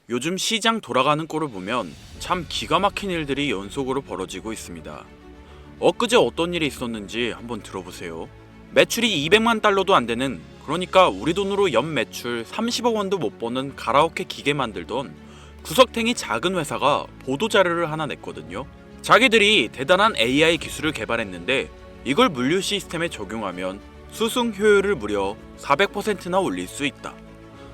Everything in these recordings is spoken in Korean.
요즘 시장 돌아가는 꼴을 보면 참 기가 막힌 일들이 연속으로 벌어지고 있습니다. 엊그제 어떤 일이 있었는지 한번 들어보세요. 매출이 200만 달러도 안 되는, 그러니까 우리 돈으로 연 매출 30억 원도 못 버는 가라오케 기계 만들던 구석탱이 작은 회사가 보도자료를 하나 냈거든요. 자기들이 대단한 AI 기술을 개발했는데 이걸 물류 시스템에 적용하면 수승 효율을 무려 400%나 올릴 수 있다.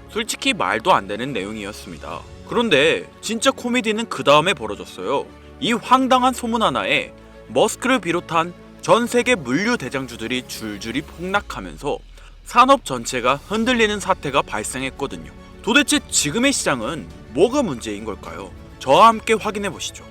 솔직히 말도 안 되는 내용이었습니다. 그런데 진짜 코미디는 그 다음에 벌어졌어요. 이 황당한 소문 하나에 머스크를 비롯한 전 세계 물류 대장주들이 줄줄이 폭락하면서 산업 전체가 흔들리는 사태가 발생했거든요. 도대체 지금의 시장은 뭐가 문제인 걸까요? 저와 함께 확인해 보시죠.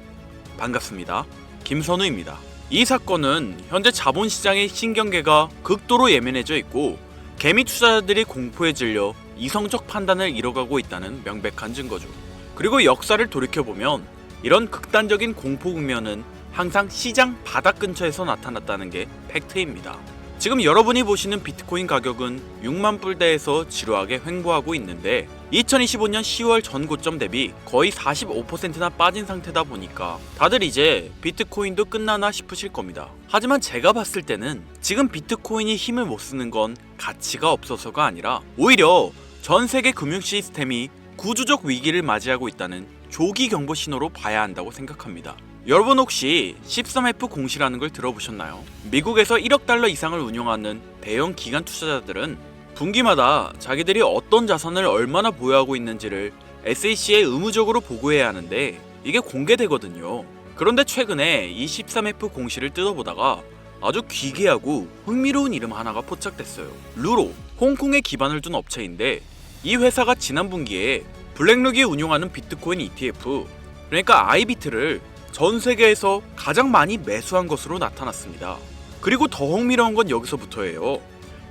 반갑습니다. 김선우입니다. 이 사건은 현재 자본시장의 신경계가 극도로 예민해져 있고 개미 투자자들이 공포에 질려 이성적 판단을 잃어가고 있다는 명백한 증거죠. 그리고 역사를 돌이켜보면 이런 극단적인 공포 국면은 항상 시장 바닥 근처에서 나타났다는 게 팩트입니다. 지금 여러분이 보시는 비트코인 가격은 6만 불대에서 지루하게 횡보하고 있는데 2025년 10월 전 고점 대비 거의 45%나 빠진 상태다 보니까 다들 이제 비트코인도 끝나나 싶으실 겁니다. 하지만 제가 봤을 때는 지금 비트코인이 힘을 못 쓰는 건 가치가 없어서가 아니라 오히려 전 세계 금융 시스템이 구조적 위기를 맞이하고 있다는 조기 경보 신호로 봐야 한다고 생각합니다. 여러분 혹시 13F 공시라는 걸 들어보셨나요? 미국에서 1억 달러 이상을 운용하는 대형 기관 투자자들은 분기마다 자기들이 어떤 자산을 얼마나 보유하고 있는지를 SEC에 의무적으로 보고해야 하는데 이게 공개되거든요. 그런데 최근에 이 13F 공시를 뜯어보다가 아주 기괴하고 흥미로운 이름 하나가 포착됐어요. 루로, 홍콩에 기반을 둔 업체인데 이 회사가 지난 분기에 블랙록이 운용하는 비트코인 ETF, 그러니까 아이비트를 전 세계에서 가장 많이 매수한 것으로 나타났습니다. 그리고 더 흥미로운 건 여기서부터예요.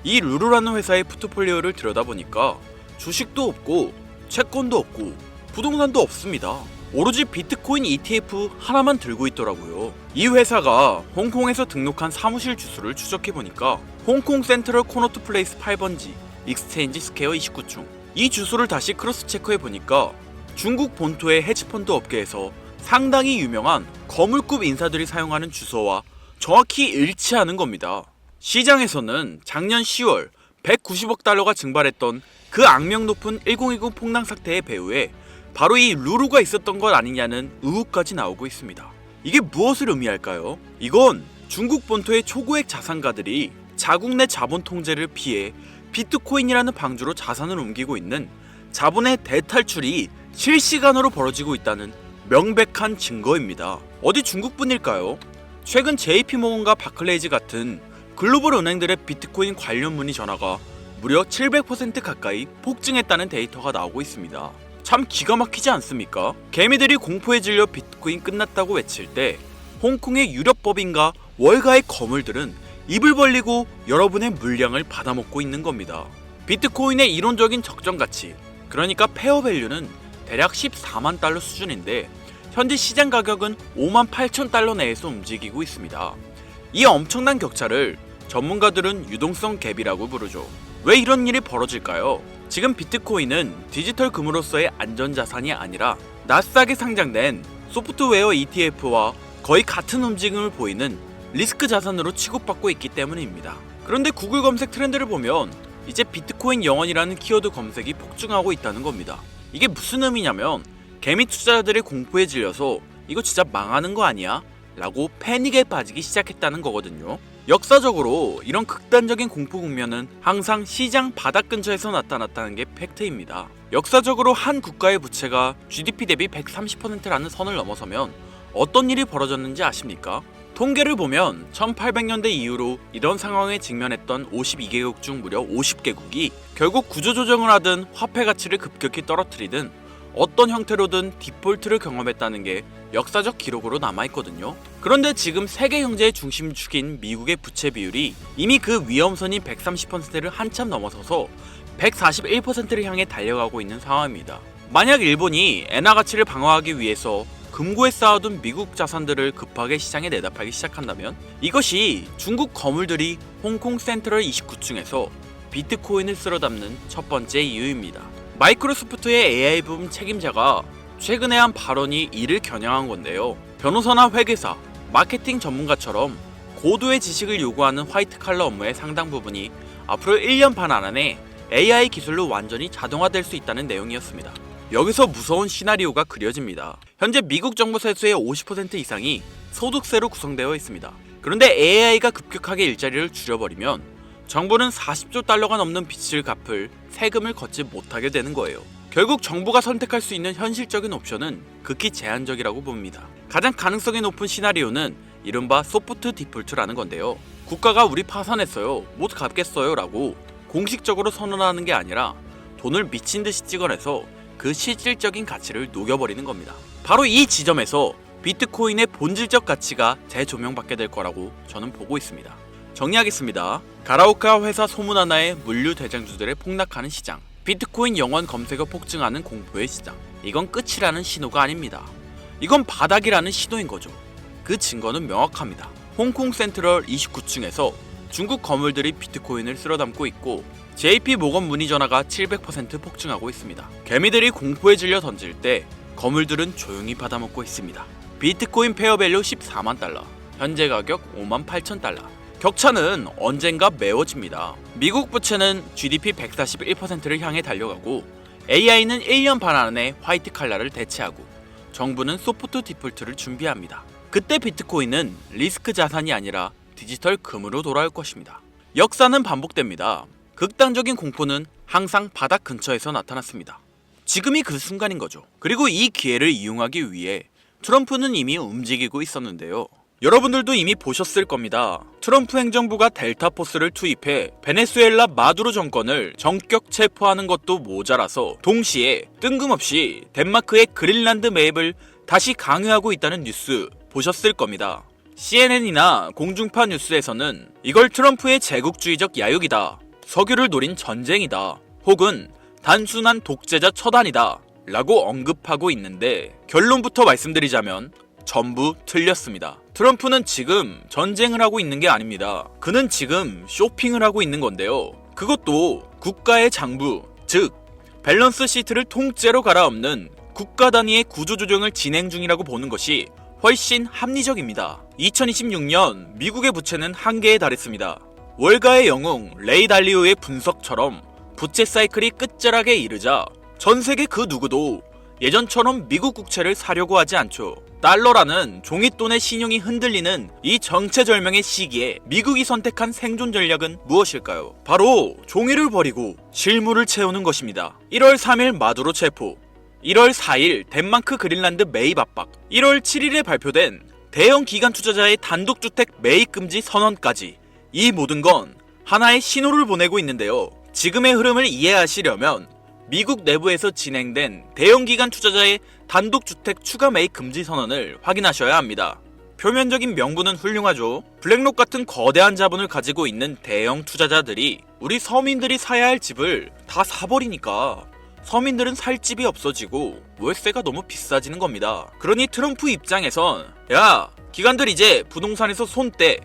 이 루루라는 회사의 포트폴리오를 들여다보니까 주식도 없고 채권도 없고 부동산도 없습니다. 오로지 비트코인 ETF 하나만 들고 있더라고요. 이 회사가 홍콩에서 등록한 사무실 주소를 추적해보니까 홍콩 센트럴 코노트 플레이스 8번지 익스체인지 스퀘어 29층, 이 주소를 다시 크로스 체크해보니까 중국 본토의 헤지펀드 업계에서 상당히 유명한 거물급 인사들이 사용하는 주소와 정확히 일치하는 겁니다. 시장에서는 작년 10월 190억 달러가 증발했던 그 악명 높은 1020 폭락 사태의 배후에 바로 이 루루가 있었던 것 아니냐는 의혹까지 나오고 있습니다. 이게 무엇을 의미할까요? 이건 중국 본토의 초고액 자산가들이 자국 내 자본 통제를 피해 비트코인이라는 방주로 자산을 옮기고 있는 자본의 대탈출이 실시간으로 벌어지고 있다는 명백한 증거입니다. 어디 중국뿐일까요? 최근 JP모건과 바클레이즈 같은 글로벌 은행들의 비트코인 관련 문의 전화가 무려 700% 가까이 폭증했다는 데이터가 나오고 있습니다. 참 기가 막히지 않습니까? 개미들이 공포에 질려 비트코인 끝났다고 외칠 때 홍콩의 유력법인과 월가의 거물들은 입을 벌리고 여러분의 물량을 받아먹고 있는 겁니다. 비트코인의 이론적인 적정 가치, 그러니까 페어밸류는 대략 14만 달러 수준인데 현재 시장 가격은 5만 8천 달러 내에서 움직이고 있습니다. 이 엄청난 격차를 전문가들은 유동성 갭이라고 부르죠. 왜 이런 일이 벌어질까요? 지금 비트코인은 디지털 금으로서의 안전자산이 아니라 나스닥에 상장된 소프트웨어 ETF와 거의 같은 움직임을 보이는 리스크 자산으로 취급받고 있기 때문입니다. 그런데 구글 검색 트렌드를 보면 이제 비트코인 영원이라는 키워드 검색이 폭증하고 있다는 겁니다. 이게 무슨 의미냐면 개미 투자자들의 공포에 질려서 이거 진짜 망하는 거 아니야? 라고 패닉에 빠지기 시작했다는 거거든요. 역사적으로 이런 극단적인 공포 국면은 항상 시장 바닥 근처에서 나타났다는 게 팩트입니다. 역사적으로 한 국가의 부채가 GDP 대비 130%라는 선을 넘어서면 어떤 일이 벌어졌는지 아십니까? 통계를 보면 1800년대 이후로 이런 상황에 직면했던 52개국 중 무려 50개국이 결국 구조조정을 하든 화폐 가치를 급격히 떨어뜨리든 어떤 형태로든 디폴트를 경험했다는 게 역사적 기록으로 남아있거든요. 그런데 지금 세계 경제의 중심축인 미국의 부채 비율이 이미 그 위험선인 130%를 한참 넘어서서 141%를 향해 달려가고 있는 상황입니다. 만약 일본이 엔화 가치를 방어하기 위해서 금고에 쌓아둔 미국 자산들을 급하게 시장에 내다 팔기 시작한다면 이것이 중국 거물들이 홍콩 센트럴 29층에서 비트코인을 쓸어 담는 첫 번째 이유입니다. 마이크로소프트의 AI 부분 책임자가 최근에 한 발언이 이를 겨냥한 건데요. 변호사나 회계사, 마케팅 전문가처럼 고도의 지식을 요구하는 화이트 칼라 업무의 상당 부분이 앞으로 1년 반 안에 AI 기술로 완전히 자동화될 수 있다는 내용이었습니다. 여기서 무서운 시나리오가 그려집니다. 현재 미국 정부 세수의 50% 이상이 소득세로 구성되어 있습니다. 그런데 AI가 급격하게 일자리를 줄여버리면 정부는 40조 달러가 넘는 빚을 갚을 세금을 걷지 못하게 되는 거예요. 결국 정부가 선택할 수 있는 현실적인 옵션은 극히 제한적이라고 봅니다. 가장 가능성이 높은 시나리오는 이른바 소프트 디폴트라는 건데요. 국가가 우리 파산했어요, 못 갚겠어요 라고 공식적으로 선언하는 게 아니라 돈을 미친 듯이 찍어내서 그 실질적인 가치를 녹여버리는 겁니다. 바로 이 지점에서 비트코인의 본질적 가치가 재조명받게 될 거라고 저는 보고 있습니다. 정리하겠습니다. 가라오케 회사 소문 하나에 물류 대장주들의 폭락하는 시장, 비트코인 영원 검색어 폭증하는 공포의 시장. 이건 끝이라는 신호가 아닙니다. 이건 바닥이라는 신호인 거죠. 그 증거는 명확합니다. 홍콩 센트럴 29층에서 중국 거물들이 비트코인을 쓸어담고 있고 JP 모건 문의 전화가 700% 폭증하고 있습니다. 개미들이 공포에 질려 던질 때 거물들은 조용히 받아먹고 있습니다. 비트코인 페어밸류 14만 달러, 현재 가격 5만 8천 달러. 격차는 언젠가 메워집니다. 미국 부채는 GDP 141%를 향해 달려가고 AI는 1년 반 안에 화이트 칼라를 대체하고 정부는 소프트 디폴트를 준비합니다. 그때 비트코인은 리스크 자산이 아니라 디지털 금으로 돌아올 것입니다. 역사는 반복됩니다. 극단적인 공포는 항상 바닥 근처에서 나타났습니다. 지금이 그 순간인 거죠. 그리고 이 기회를 이용하기 위해 트럼프는 이미 움직이고 있었는데요. 여러분들도 이미 보셨을 겁니다. 트럼프 행정부가 델타 포스를 투입해 베네수엘라 마두로 정권을 전격 체포하는 것도 모자라서 동시에 뜬금없이 덴마크의 그린란드 매입을 다시 강요하고 있다는 뉴스 보셨을 겁니다. CNN이나 공중파 뉴스에서는 이걸 트럼프의 제국주의적 야욕이다, 석유를 노린 전쟁이다, 혹은 단순한 독재자 처단이다 라고 언급하고 있는데 결론부터 말씀드리자면 전부 틀렸습니다. 트럼프는 지금 전쟁을 하고 있는 게 아닙니다. 그는 지금 쇼핑을 하고 있는 건데요. 그것도 국가의 장부, 즉 밸런스 시트를 통째로 갈아엎는 국가 단위의 구조조정을 진행 중이라고 보는 것이 훨씬 합리적입니다. 2026년 미국의 부채는 한계에 달했습니다. 월가의 영웅 레이 달리오의 분석처럼 부채 사이클이 끝자락에 이르자 전 세계 그 누구도 예전처럼 미국 국채를 사려고 하지 않죠. 달러라는 종잇돈의 신용이 흔들리는 이 정체절명의 시기에 미국이 선택한 생존 전략은 무엇일까요? 바로 종이를 버리고 실물을 채우는 것입니다. 1월 3일 마두로 체포, 1월 4일 덴마크 그린란드 매입 압박, 1월 7일에 발표된 대형 기관 투자자의 단독주택 매입 금지 선언까지, 이 모든 건 하나의 신호를 보내고 있는데요. 지금의 흐름을 이해하시려면 미국 내부에서 진행된 대형 기관 투자자의 단독주택 추가 매입 금지 선언을 확인하셔야 합니다. 표면적인 명분은 훌륭하죠. 블랙록 같은 거대한 자본을 가지고 있는 대형 투자자들이 우리 서민들이 사야 할 집을 다 사버리니까 서민들은 살 집이 없어지고 월세가 너무 비싸지는 겁니다. 그러니 트럼프 입장에선 야, 기관들 이제 부동산에서 손 떼!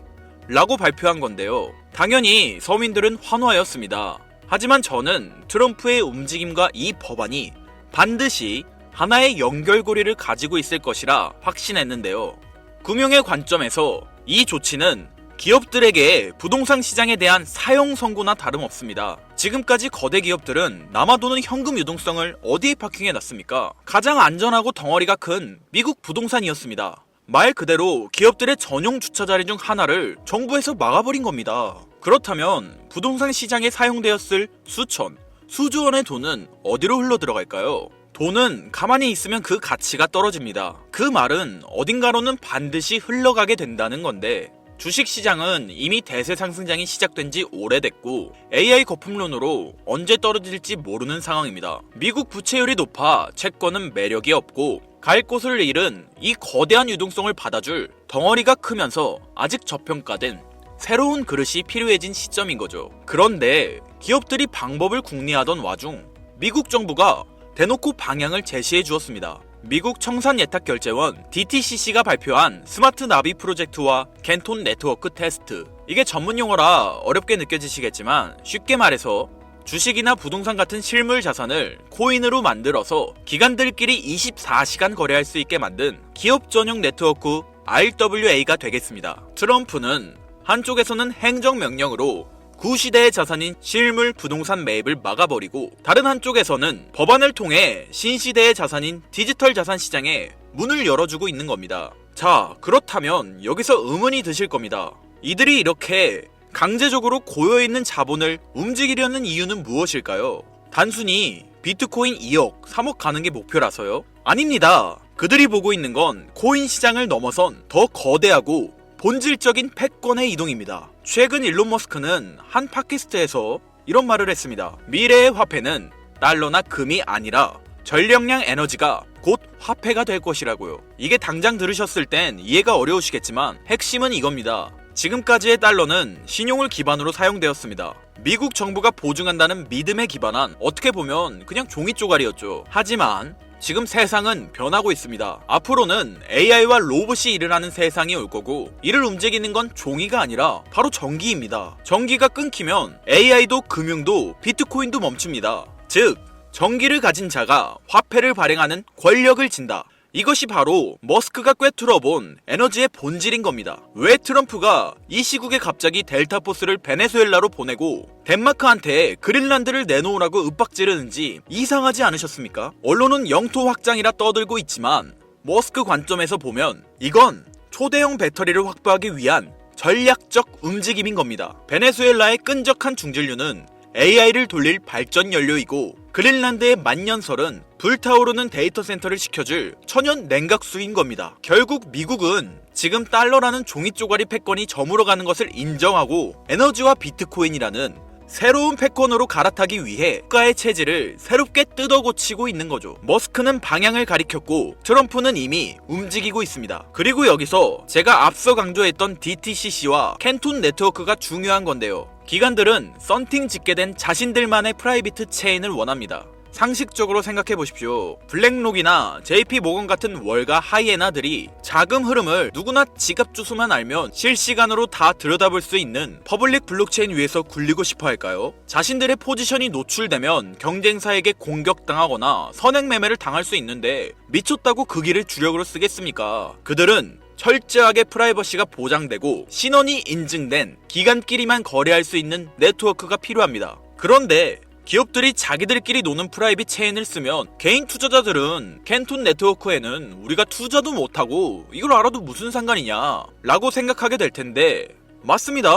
라고 발표한 건데요. 당연히 서민들은 환호하였습니다. 하지만 저는 트럼프의 움직임과 이 법안이 반드시 하나의 연결고리를 가지고 있을 것이라 확신했는데요. 금융의 관점에서 이 조치는 기업들에게 부동산 시장에 대한 사형 선고나 다름없습니다. 지금까지 거대 기업들은 남아도는 현금 유동성을 어디에 파킹해놨습니까? 가장 안전하고 덩어리가 큰 미국 부동산이었습니다. 말 그대로 기업들의 전용 주차 자리 중 하나를 정부에서 막아버린 겁니다. 그렇다면 부동산 시장에 사용되었을 수천, 수조 원의 돈은 어디로 흘러들어갈까요? 돈은 가만히 있으면 그 가치가 떨어집니다. 그 말은 어딘가로는 반드시 흘러가게 된다는 건데, 주식시장은 이미 대세 상승장이 시작된 지 오래됐고 AI 거품론으로 언제 떨어질지 모르는 상황입니다. 미국 부채율이 높아 채권은 매력이 없고 갈 곳을 잃은 이 거대한 유동성을 받아줄 덩어리가 크면서 아직 저평가된 새로운 그릇이 필요해진 시점인 거죠. 그런데 기업들이 방법을 궁리하던 와중 미국 정부가 대놓고 방향을 제시해 주었습니다. 미국 청산예탁결제원 DTCC가 발표한 스마트 나비 프로젝트와 캔톤 네트워크 테스트. 이게 전문용어라 어렵게 느껴지시겠지만 쉽게 말해서 주식이나 부동산 같은 실물 자산을 코인으로 만들어서 기관들끼리 24시간 거래할 수 있게 만든 기업 전용 네트워크 RWA가 되겠습니다. 트럼프는 한쪽에서는 행정명령으로 구시대의 자산인 실물 부동산 매입을 막아버리고 다른 한쪽에서는 법안을 통해 신시대의 자산인 디지털 자산 시장에 문을 열어주고 있는 겁니다. 자, 그렇다면 여기서 의문이 드실 겁니다. 이들이 이렇게 강제적으로 고여있는 자본을 움직이려는 이유는 무엇일까요? 단순히 비트코인 2억, 3억 가는 게 목표라서요? 아닙니다. 그들이 보고 있는 건 코인 시장을 넘어선 더 거대하고 본질적인 패권의 이동입니다. 최근 일론 머스크는 한 팟캐스트에서 이런 말을 했습니다. 미래의 화폐는 달러나 금이 아니라 전력량 에너지가 곧 화폐가 될 것이라고요. 이게 당장 들으셨을 땐 이해가 어려우시겠지만 핵심은 이겁니다. 지금까지의 달러는 신용을 기반으로 사용되었습니다. 미국 정부가 보증한다는 믿음에 기반한 어떻게 보면 그냥 종이 쪼가리였죠. 하지만 지금 세상은 변하고 있습니다. 앞으로는 AI와 로봇이 일을 하는 세상이 올 거고 이를 움직이는 건 종이가 아니라 바로 전기입니다. 전기가 끊기면 AI도 금융도 비트코인도 멈춥니다. 즉 전기를 가진 자가 화폐를 발행하는 권력을 진다. 이것이 바로 머스크가 꿰뚫어본 에너지의 본질인 겁니다. 왜 트럼프가 이 시국에 갑자기 델타포스를 베네수엘라로 보내고 덴마크한테 그린란드를 내놓으라고 윽박지르는지 이상하지 않으셨습니까? 언론은 영토 확장이라 떠들고 있지만 머스크 관점에서 보면 이건 초대형 배터리를 확보하기 위한 전략적 움직임인 겁니다. 베네수엘라의 끈적한 중진류는 AI를 돌릴 발전 연료이고 그린란드의 만년설은 불타오르는 데이터 센터를 식혀줄 천연 냉각수인 겁니다. 결국 미국은 지금 달러라는 종이 쪼가리 패권이 저물어가는 것을 인정하고 에너지와 비트코인이라는 새로운 패권으로 갈아타기 위해 국가의 체질을 새롭게 뜯어고치고 있는 거죠. 머스크는 방향을 가리켰고 트럼프는 이미 움직이고 있습니다. 그리고 여기서 제가 앞서 강조했던 DTCC와 캔톤 네트워크가 중요한 건데요. 기관들은 썬팅 짓게 된 자신들만의 프라이빗 체인을 원합니다. 상식적으로 생각해 보십시오. 블랙록이나 JP모건 같은 월가 하이에나들이 자금 흐름을 누구나 지갑 주소만 알면 실시간으로 다 들여다볼 수 있는 퍼블릭 블록체인 위에서 굴리고 싶어 할까요? 자신들의 포지션이 노출되면 경쟁사에게 공격당하거나 선행매매를 당할 수 있는데 미쳤다고 그 길을 주력으로 쓰겠습니까? 그들은 철저하게 프라이버시가 보장되고 신원이 인증된 기관끼리만 거래할 수 있는 네트워크가 필요합니다. 그런데 기업들이 자기들끼리 노는 프라이빗 체인을 쓰면 개인 투자자들은 캔톤 네트워크에는 우리가 투자도 못하고 이걸 알아도 무슨 상관이냐 라고 생각하게 될 텐데 맞습니다.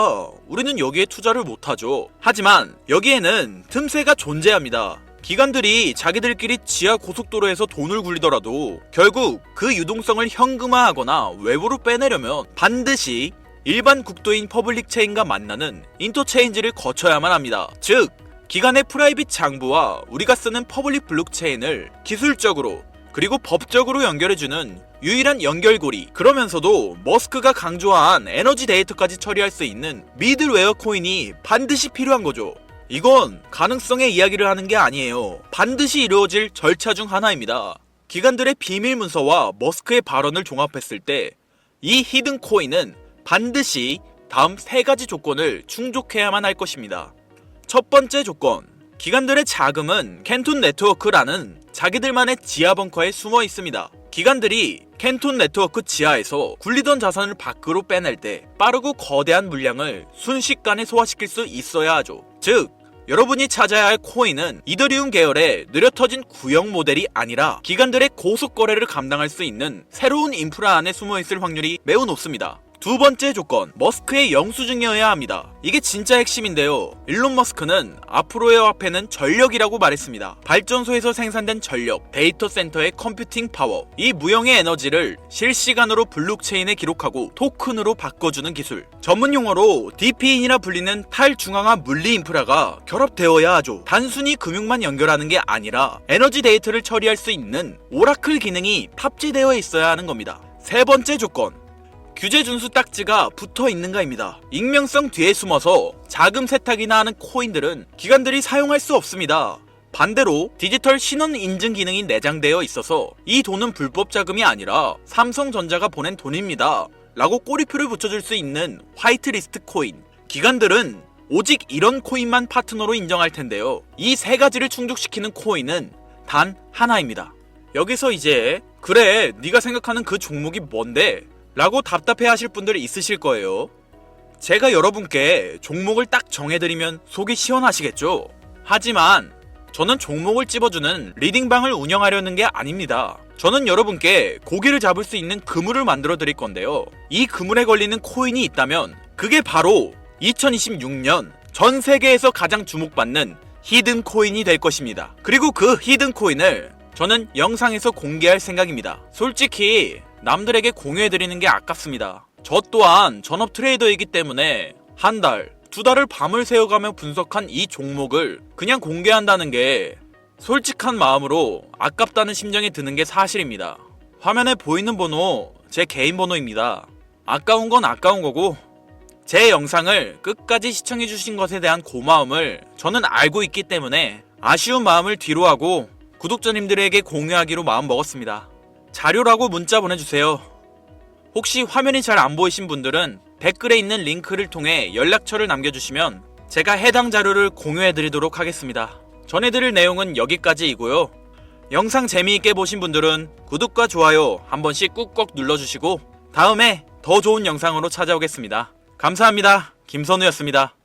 우리는 여기에 투자를 못하죠. 하지만 여기에는 틈새가 존재합니다. 기관들이 자기들끼리 지하 고속도로에서 돈을 굴리더라도 결국 그 유동성을 현금화하거나 외부로 빼내려면 반드시 일반 국도인 퍼블릭 체인과 만나는 인터체인지를 거쳐야만 합니다. 즉 기관의 프라이빗 장부와 우리가 쓰는 퍼블릭 블록체인을 기술적으로 그리고 법적으로 연결해주는 유일한 연결고리. 그러면서도 머스크가 강조한 에너지 데이터까지 처리할 수 있는 미들웨어 코인이 반드시 필요한 거죠. 이건 가능성의 이야기를 하는 게 아니에요. 반드시 이루어질 절차 중 하나입니다. 기관들의 비밀 문서와 머스크의 발언을 종합했을 때 이 히든 코인은 반드시 다음 3가지 조건을 충족해야만 할 것입니다. 첫 번째 조건, 기관들의 자금은 캔톤 네트워크라는 자기들만의 지하 벙커에 숨어 있습니다. 기관들이 캔톤 네트워크 지하에서 굴리던 자산을 밖으로 빼낼 때 빠르고 거대한 물량을 순식간에 소화시킬 수 있어야 하죠. 즉, 여러분이 찾아야 할 코인은 이더리움 계열의 느려터진 구형 모델이 아니라 기관들의 고속 거래를 감당할 수 있는 새로운 인프라 안에 숨어 있을 확률이 매우 높습니다. 두 번째 조건, 머스크의 영수증이어야 합니다. 이게 진짜 핵심인데요. 일론 머스크는 앞으로의 화폐는 전력이라고 말했습니다. 발전소에서 생산된 전력, 데이터 센터의 컴퓨팅 파워, 이 무형의 에너지를 실시간으로 블록체인에 기록하고 토큰으로 바꿔주는 기술. 전문 용어로 DP인이라 불리는 탈중앙화 물리 인프라가 결합되어야 하죠. 단순히 금융만 연결하는 게 아니라 에너지 데이터를 처리할 수 있는 오라클 기능이 탑재되어 있어야 하는 겁니다. 세 번째 조건, 규제 준수 딱지가 붙어 있는가입니다. 익명성 뒤에 숨어서 자금 세탁이나 하는 코인들은 기관들이 사용할 수 없습니다. 반대로 디지털 신원 인증 기능이 내장되어 있어서 이 돈은 불법 자금이 아니라 삼성전자가 보낸 돈입니다 라고 꼬리표를 붙여줄 수 있는 화이트리스트 코인. 기관들은 오직 이런 코인만 파트너로 인정할 텐데요. 이 세 가지를 충족시키는 코인은 단 하나입니다. 여기서 이제 그래 네가 생각하는 그 종목이 뭔데? 라고 답답해 하실 분들이 있으실 거예요. 제가 여러분께 종목을 딱 정해드리면 속이 시원하시겠죠? 하지만 저는 종목을 찝어주는 리딩방을 운영하려는 게 아닙니다. 저는 여러분께 고기를 잡을 수 있는 그물을 만들어 드릴 건데요. 이 그물에 걸리는 코인이 있다면 그게 바로 2026년 전 세계에서 가장 주목받는 히든 코인이 될 것입니다. 그리고 그 히든 코인을 저는 영상에서 공개할 생각입니다. 솔직히 남들에게 공유해드리는 게 아깝습니다. 저 또한 전업 트레이더이기 때문에 한 달, 두 달을 밤을 새워가며 분석한 이 종목을 그냥 공개한다는 게 솔직한 마음으로 아깝다는 심정이 드는 게 사실입니다. 화면에 보이는 번호 제 개인 번호입니다. 아까운 건 아까운 거고 제 영상을 끝까지 시청해주신 것에 대한 고마움을 저는 알고 있기 때문에 아쉬운 마음을 뒤로하고 구독자님들에게 공유하기로 마음먹었습니다. 자료라고 문자 보내주세요. 혹시 화면이 잘 안 보이신 분들은 댓글에 있는 링크를 통해 연락처를 남겨주시면 제가 해당 자료를 공유해드리도록 하겠습니다. 전해드릴 내용은 여기까지이고요. 영상 재미있게 보신 분들은 구독과 좋아요 한 번씩 꾹꾹 눌러주시고 다음에 더 좋은 영상으로 찾아오겠습니다. 감사합니다. 김선우였습니다.